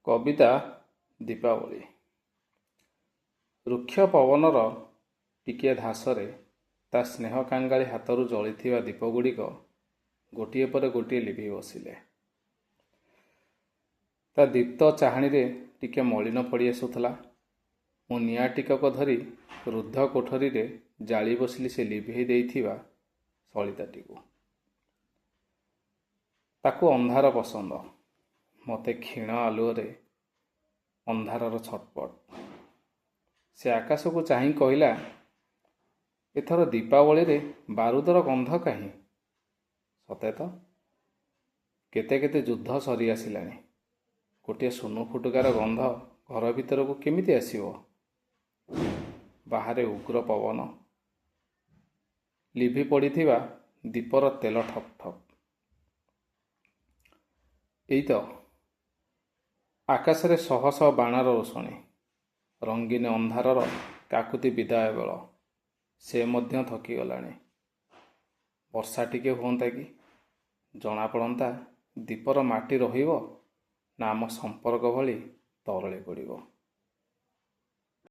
କବିତା ଦୀପାବଳି। ରୁକ୍ଷ ପବନର ଟିକିଏ ଧାସରେ ତା ସ୍ନେହ କାଙ୍ଗାଳି ହାତରୁ ଜଳିଥିବା ଦୀପଗୁଡ଼ିକ ଗୋଟିଏ ପରେ ଗୋଟିଏ ଲିଭି ବସିଲେ। ତା ଦୀପ୍ତ ଚାହାଣୀରେ ଟିକେ ମଳିନ ପଡ଼ି ଆସୁଥିଲା। ମୁଁ ନିଆଁ ଟିକକ ଧରି ରୁଦ୍ଧ କୋଠରୀରେ ଜାଳି ବସିଲି ସେ ଲିଭେଇ ଦେଇଥିବା ସଳିତାଟିକୁ। ତାକୁ ଅନ୍ଧାର ପସନ୍ଦ, ମୋତେ କ୍ଷୀଣ ଆଲୁଅରେ ଅନ୍ଧାରର ଛଟପଟ। ସେ ଆକାଶକୁ ଚାହିଁ କହିଲା, ଏଥର ଦୀପାବଳିରେ ବାରୁଦର ଗନ୍ଧ କାହିଁ? ସତେ ତ, କେତେ କେତେ ଯୁଦ୍ଧ ସରି ଆସିଲାଣି। ଗୋଟିଏ ସୁନୁ ଫୁଟୁକାର ଗନ୍ଧ ଘର ଭିତରକୁ କେମିତି ଆସିବ? ବାହାରେ ଉଗ୍ର ପବନ, ଲିଭି ପଡ଼ିଥିବା ଦୀପର ତେଲ ଠପ୍ ଠପ୍। ଏଇ ତ ଆକାଶରେ ଶହ ଶହ ବାଣର ରୋଷଣୀ, ରଙ୍ଗୀନ ଅନ୍ଧାରର କାକୁତି ବିଦାୟ ବେଳ। ସେ ମଧ୍ୟ ଥକିଗଲାଣି। ବର୍ଷା ଟିକେ ହୁଅନ୍ତା କି, ଜଣାପଡ଼ନ୍ତା ଦୀପର ମାଟି ରହିବ ନା ଆମ ସମ୍ପର୍କ ଭଳି ତରଳି ପଡ଼ିବ।